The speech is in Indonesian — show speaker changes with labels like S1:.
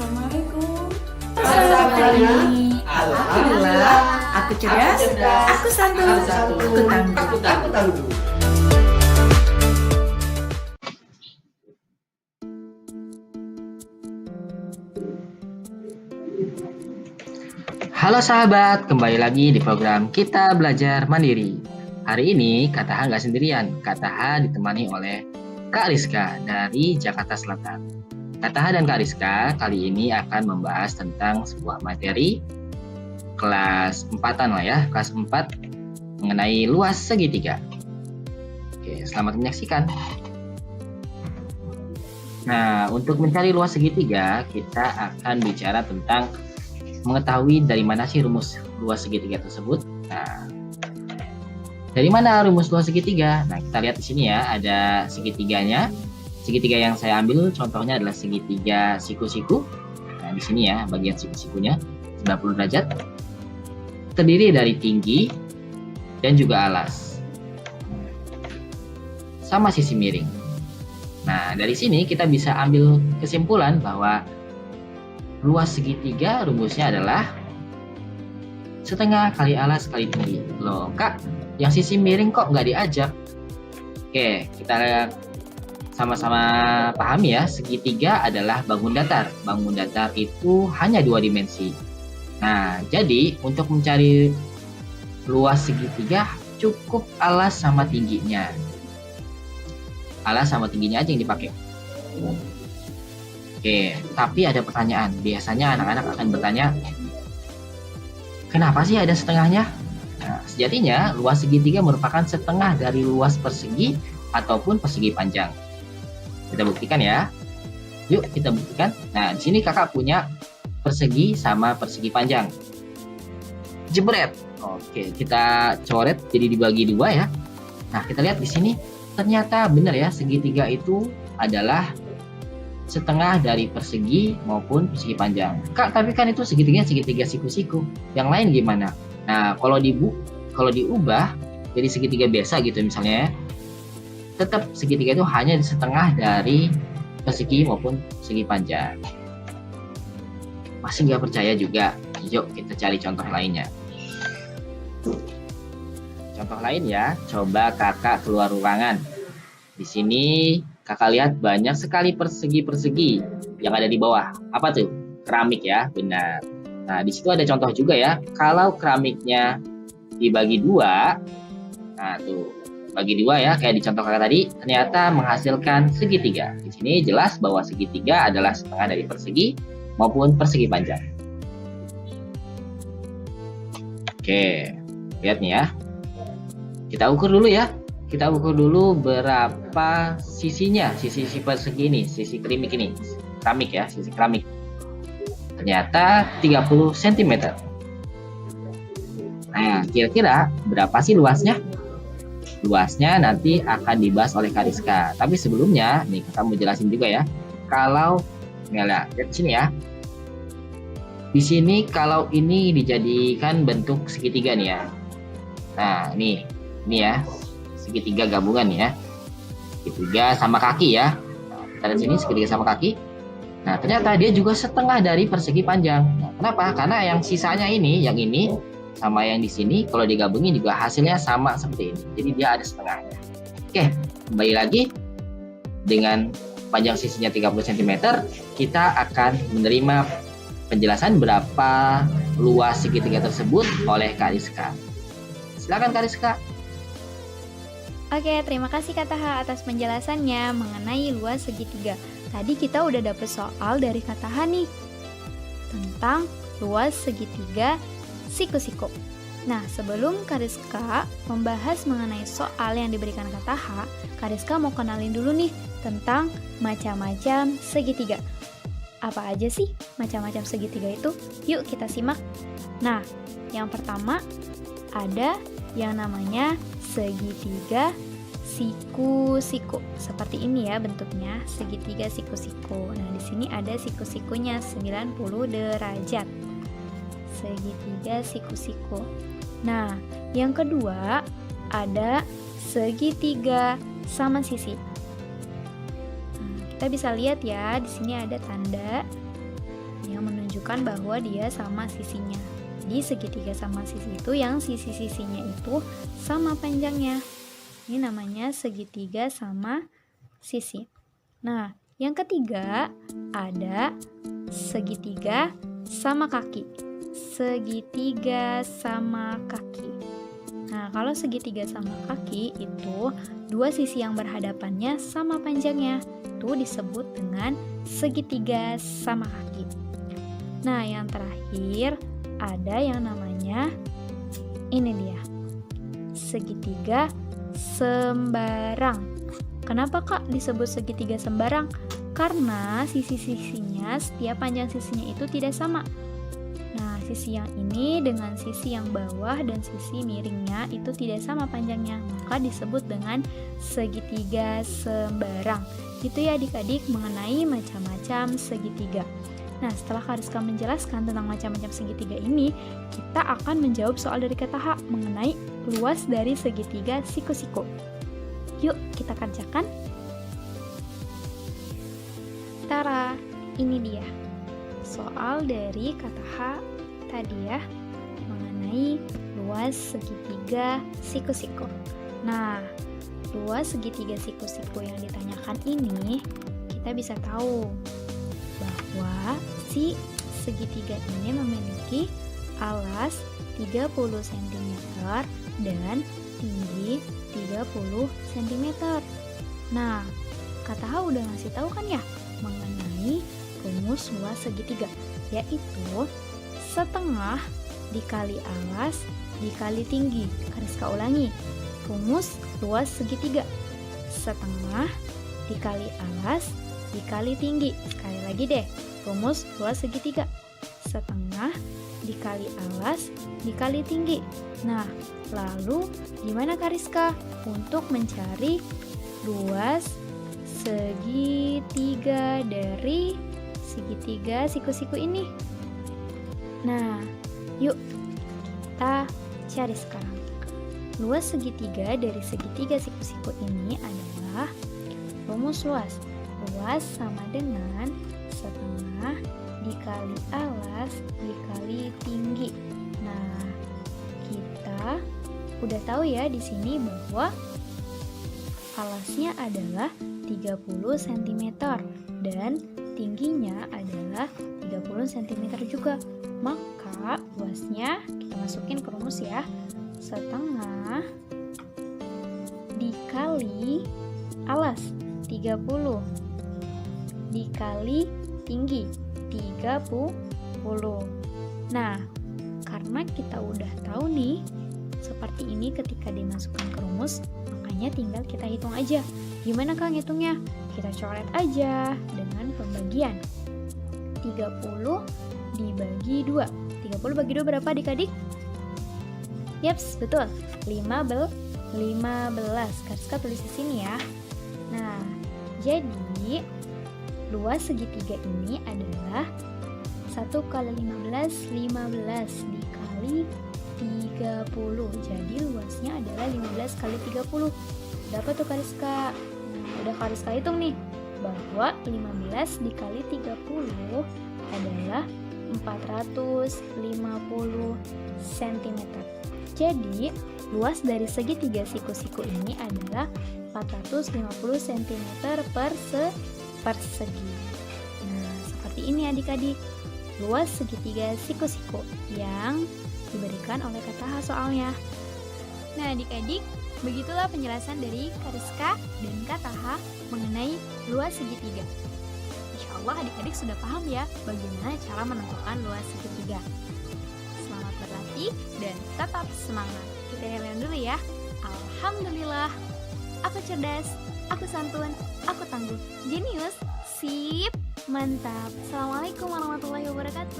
S1: Assalamualaikum.
S2: Assalamualaikum.
S1: Alhamdulillah. Aku cerdas. Aku santun. Aku tangguh.
S2: Halo sahabat, kembali lagi di program Kita Belajar Mandiri. Hari ini Kak Taha nggak sendirian. Kak Taha ditemani oleh Kak Rizka dari Jakarta Selatan. Kak Taha dan Kak Rizka kali ini akan membahas tentang sebuah materi kelas 4-an lah ya, kelas 4 mengenai luas segitiga. Oke, selamat menyaksikan. Nah, untuk mencari luas segitiga, kita akan bicara tentang mengetahui dari mana sih rumus luas segitiga tersebut. Nah, dari mana rumus luas segitiga? Nah, kita lihat di sini ya, ada segitiganya. Segitiga yang saya ambil contohnya adalah segitiga siku-siku. Nah, di sini ya, bagian siku-sikunya 90 derajat. Terdiri dari tinggi dan juga alas. Sama sisi miring. Nah, dari sini kita bisa ambil kesimpulan bahwa luas segitiga rumusnya adalah setengah kali alas kali tinggi. Loh Kak, yang sisi miring kok nggak diajak? Oke, kita sama-sama pahami ya, segitiga adalah bangun datar. Bangun datar itu hanya 2 dimensi. Nah, jadi untuk mencari luas segitiga cukup alas sama tingginya. Alas sama tingginya aja yang dipakai. Oke, tapi ada pertanyaan. Biasanya anak-anak akan bertanya, kenapa sih ada setengahnya? Nah, sejatinya luas segitiga merupakan setengah dari luas persegi ataupun persegi panjang. Kita buktikan ya. Yuk kita buktikan. Nah, di sini kakak punya persegi sama persegi panjang. Jebret. Oke, kita coret jadi dibagi 2 ya. Nah, kita lihat di sini ternyata benar ya, segitiga itu adalah setengah dari persegi maupun persegi panjang. Kak, tapi kan itu segitiga siku-siku. Yang lain gimana? Nah, kalau diubah jadi segitiga biasa gitu misalnya, tetap segitiga itu hanya setengah dari persegi maupun persegi panjang. Masih nggak percaya juga? Yuk kita cari contoh lainnya. Contoh lain ya, coba kakak keluar ruangan. Di sini kakak lihat banyak sekali persegi-persegi yang ada di bawah. Apa tuh? Keramik ya, benar. Nah, di situ ada contoh juga ya. Kalau keramiknya dibagi 2, nah tuh, bagi 2 ya, kayak di contoh kakak tadi, ternyata menghasilkan segitiga. Di sini jelas bahwa segitiga adalah setengah dari persegi maupun persegi panjang. Oke, lihat nih ya. Kita ukur dulu ya. Kita ukur dulu berapa sisinya, sisi persegi ini, sisi keramik ini. Keramik ya, sisi keramik. Ternyata 30 cm. Nah, kira-kira berapa sih luasnya? Luasnya nanti akan dibahas oleh Kak Rizka. Tapi sebelumnya, nih kita mau jelasin juga ya. Kalau, lihat di sini ya. Di sini kalau ini dijadikan bentuk segitiga nih ya. Nah, ini ya. Segitiga gabungan ya, segitiga sama kaki ya. Nah, kita lihat sini segitiga sama kaki. Nah, ternyata dia juga setengah dari persegi panjang. Nah, kenapa? Karena yang sisanya ini, yang ini sama yang di sini kalau digabungin juga hasilnya sama seperti ini. Jadi dia ada setengahnya. Oke, kembali lagi dengan panjang sisinya 30 cm, kita akan menerima penjelasan berapa luas segitiga tersebut oleh Kak Rizka. Silakan Kak Rizka.
S3: Oke, terima kasih Kak Taha atas penjelasannya mengenai luas segitiga. Tadi kita udah dapet soal dari Kak Taha nih tentang luas segitiga siku-siku. Nah, sebelum Kak Rizka membahas mengenai soal yang diberikan Kak Taha, Kak Rizka mau kenalin dulu nih tentang macam-macam segitiga. Apa aja sih macam-macam segitiga itu? Yuk kita simak. Nah, yang pertama ada yang namanya segitiga siku-siku. Seperti ini ya bentuknya, segitiga siku-siku. Nah, di sini ada siku-sikunya 90 derajat. Segitiga siku-siku. Nah, yang kedua ada segitiga sama sisi. Nah, kita bisa lihat ya, di sini ada tanda menunjukkan bahwa dia sama sisinya. Jadi segitiga sama sisi itu yang sisi-sisinya itu sama panjangnya. Ini namanya segitiga sama sisi. Nah, yang ketiga ada segitiga sama kaki. Segitiga sama kaki. Nah, kalau segitiga sama kaki itu dua sisi yang berhadapannya sama panjangnya. Itu disebut dengan segitiga sama kaki. Nah, yang terakhir ada yang namanya ini dia. Segitiga sembarang. Kenapa Kak disebut segitiga sembarang? Karena sisi-sisinya, setiap panjang sisinya itu tidak sama. Nah, sisi yang ini dengan sisi yang bawah dan sisi miringnya itu tidak sama panjangnya, maka disebut dengan segitiga sembarang. Gitu ya adik-adik mengenai macam-macam segitiga. Nah, setelah Kariska menjelaskan tentang macam-macam segitiga ini, kita akan menjawab soal dari kata H mengenai luas dari segitiga siku-siku. Yuk, kita kerjakan. Tara, ini dia. Soal dari kata H tadi ya, mengenai luas segitiga siku-siku. Nah, luas segitiga siku-siku yang ditanyakan ini, kita bisa tahu bahwa si segitiga ini memiliki alas 30 cm dan tinggi 30 cm. Nah, kata H udah ngasih tahu kan ya mengenai rumus luas segitiga, yaitu setengah dikali alas dikali tinggi. Kariska ulangi, rumus luas segitiga setengah dikali alas dikali tinggi. Sekali lagi deh, rumus luas segitiga setengah dikali alas dikali tinggi. Nah, lalu gimana Kariska untuk mencari luas segitiga dari segitiga siku-siku ini? Nah, yuk kita cari sekarang. Luas segitiga dari segitiga siku-siku ini adalah rumus luas. Luas sama dengan setengah dikali alas dikali tinggi. Nah, kita udah tahu ya di sini bahwa alasnya adalah 30 cm dan tingginya adalah 30 cm juga. Maka luasnya kita masukin ke rumus ya. Setengah dikali alas 30 dikali tinggi 30. Nah, karena kita udah tahu nih seperti ini ketika dimasukkan ke rumus, makanya tinggal kita hitung aja. Gimana Kang hitungnya? Kita coret aja dengan pembagian. 30 dibagi 2. 30 bagi 2 berapa adik-adik? Yaps, betul. 15. Kariska tulis di sini ya. Nah, jadi luas segitiga ini adalah 1 kali 15 dikali 30. Jadi luasnya adalah 15 kali 30. Berapa tuh Kariska? Nah, udah Kariska hitung nih bahwa 15 dikali 30 adalah 450 cm. Jadi luas dari segitiga siku-siku ini adalah 450 cm persegi. Nah, seperti ini adik-adik luas segitiga siku-siku yang diberikan oleh kata H soalnya. Nah adik-adik, begitulah penjelasan dari Kariska dan kata H mengenai luas segitiga. Insya Allah adik-adik sudah paham ya bagaimana cara menentukan luas segitiga. Selamat berlatih dan tetap semangat. Kita lihat dulu ya. Alhamdulillah, aku cerdas, aku santun, aku tangguh, jenius, sip, mantap. Assalamualaikum warahmatullahi wabarakatuh.